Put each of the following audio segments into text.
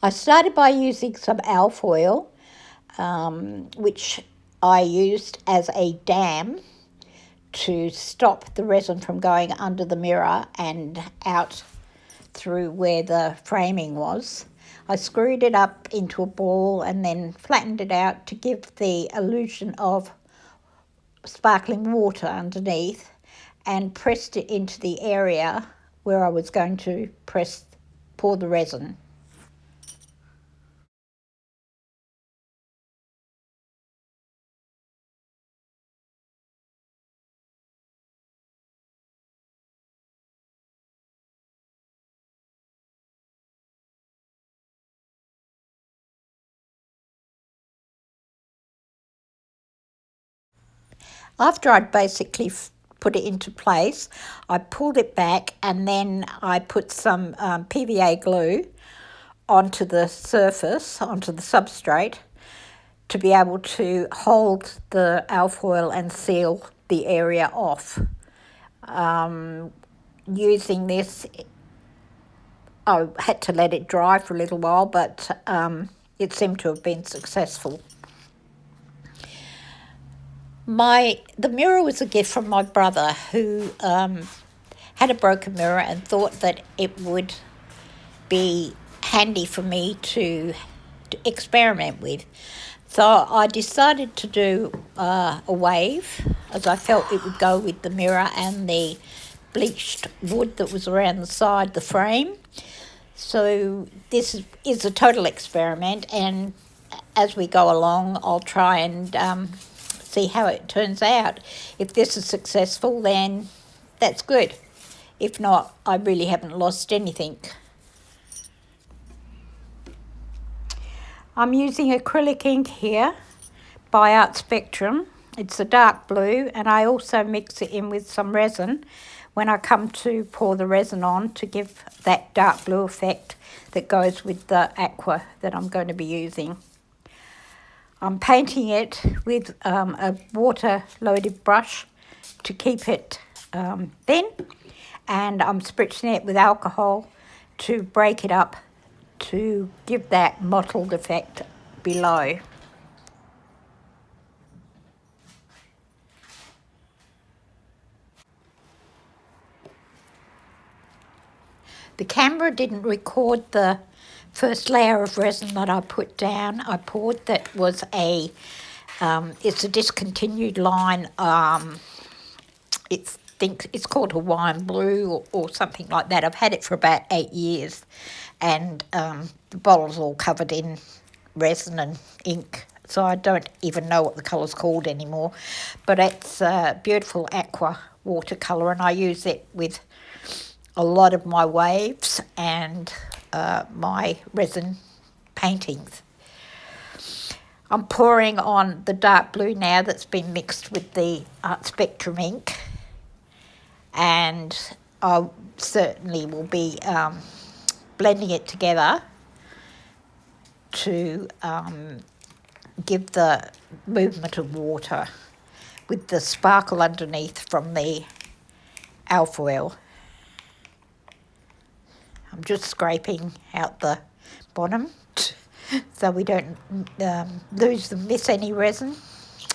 I started by using some alfoil, which I used as a dam to stop the resin from going under the mirror and out through where the framing was. I screwed it up into a ball and then flattened it out to give the illusion of sparkling water underneath, and pressed it into the area where I was going to pour the resin. After I'd basically put it into place, I pulled it back and then I put some PVA glue onto the surface, onto the substrate, to be able to hold the alfoil and seal the area off. Using this, I had to let it dry for a little while, but it seemed to have been successful. The mirror was a gift from my brother, who had a broken mirror and thought that it would be handy for me to experiment with. So I decided to do a wave, as I felt it would go with the mirror and the bleached wood that was around the side, the frame. So this is a total experiment, and as we go along, I'll try and see how it turns out. If this is successful, then that's good. If not, I really haven't lost anything. I'm using acrylic ink here by Art Spectrum. It's a dark blue, and I also mix it in with some resin when I come to pour the resin on to give that dark blue effect that goes with the aqua that I'm going to be using. I'm painting it with a water-loaded brush to keep it thin, and I'm spritzing it with alcohol to break it up to give that mottled effect below. The camera didn't record the first layer of resin that I put down. I poured that was it's a discontinued line. It's called Hawaiian Blue or something like that. I've had it for about 8 years, and the bottle's all covered in resin and ink, so I don't even know what the colour's called anymore. But it's a beautiful aqua watercolour, and I use it with a lot of my waves and my resin paintings. I'm pouring on the dark blue now that's been mixed with the Art Spectrum ink, and I certainly will be blending it together to give the movement of water with the sparkle underneath from the alfoil. I'm just scraping out the bottom so we don't miss any resin,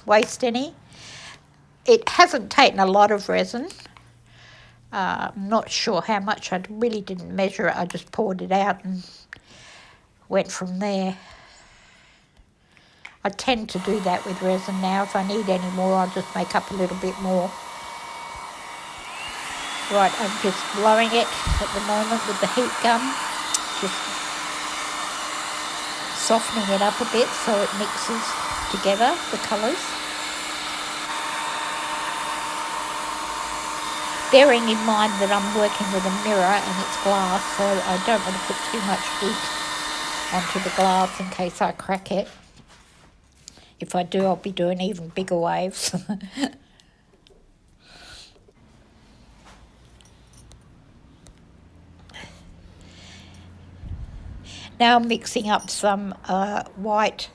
waste any. It hasn't taken a lot of resin. I'm not sure how much. I really didn't measure it. I just poured it out and went from there. I tend to do that with resin now. If I need any more, I'll just make up a little bit more. Right, I'm just blowing it at the moment with the heat gun, just softening it up a bit so it mixes together, the colours. Bearing in mind that I'm working with a mirror and it's glass, so I don't want to put too much heat onto the glass in case I crack it. If I do, I'll be doing even bigger waves. Now I'm mixing up some white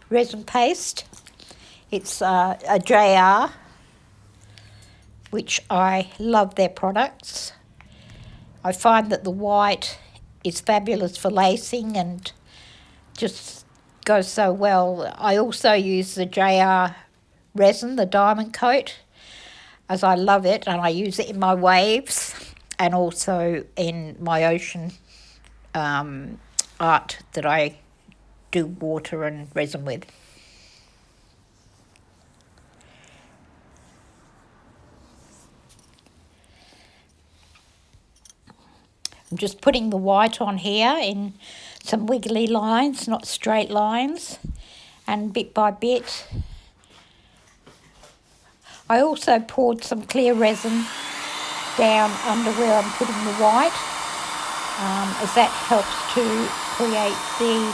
resin paste. It's a JR, which I love their products. I find that the white is fabulous for lacing and just goes so well. I also use the JR resin, the diamond coat, as I love it, and I use it in my waves and also in my ocean art that I do water and resin with. I'm just putting the white on here in some wiggly lines, not straight lines, and bit by bit. I also poured some clear resin down under where I'm putting the white, as that helps to create the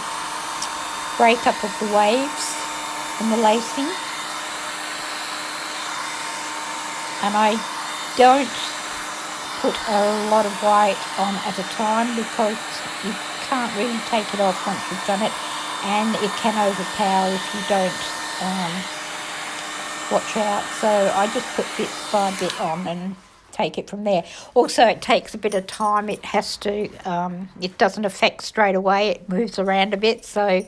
breakup of the waves and the lacing. And I don't put a lot of white on at a time because you can't really take it off once you've done it, and it can overpower if you don't watch out. So I just put bit by bit on and take it from there. Also, it takes a bit of time. It has to, it doesn't affect straight away. It moves around a bit, so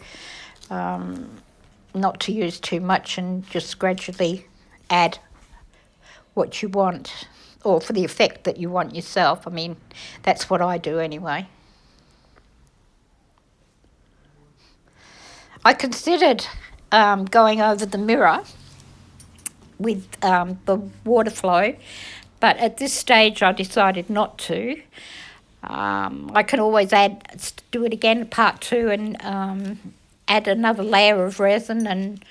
not to use too much and just gradually add what you want, or for the effect that you want yourself. I mean, that's what I do anyway. I considered going over the mirror with the water flow, but at this stage I decided not to. I can always do it again, part 2, and add another layer of resin and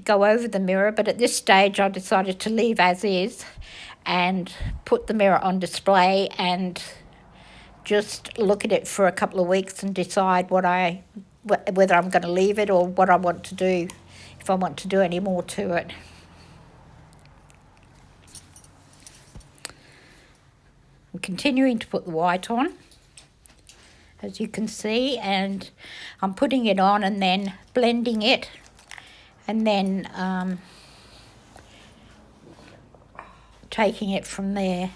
go over the mirror, but at this stage I decided to leave as is and put the mirror on display and just look at it for a couple of weeks and decide whether I'm going to leave it or what I want to do, if I want to do any more to it. I'm continuing to put the white on, as you can see, and I'm putting it on and then blending it, and then taking it from there.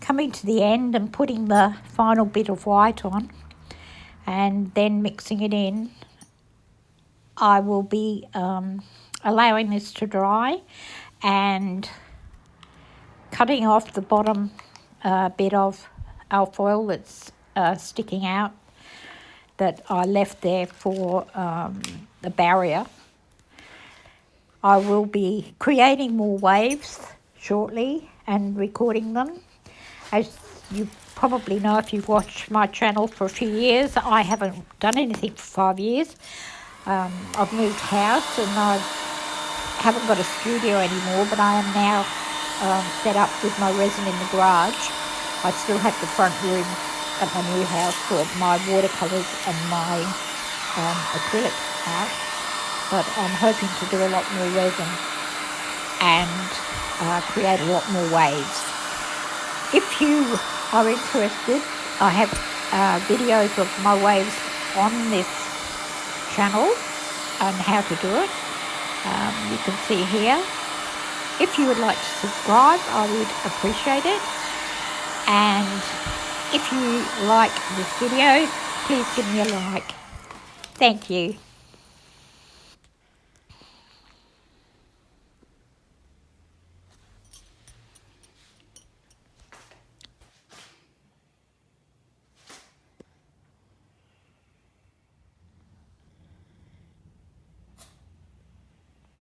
Coming to the end and putting the final bit of white on and then mixing it in, I will be allowing this to dry and cutting off the bottom bit of alfoil that's sticking out that I left there for the barrier. I will be creating more waves shortly and recording them. As you probably know, if you've watched my channel for a few years, I haven't done anything for 5 years. I've moved house and I haven't got a studio anymore, but I am now set up with my resin in the garage. I still have the front room at my new house for my watercolours and my acrylic art, but I'm hoping to do a lot more resin and create a lot more waves. If you are interested, I have videos of my waves on this channel and how to do it. You can see here. If you would like to subscribe, I would appreciate it. And if you like this video, please give me a like. Thank you.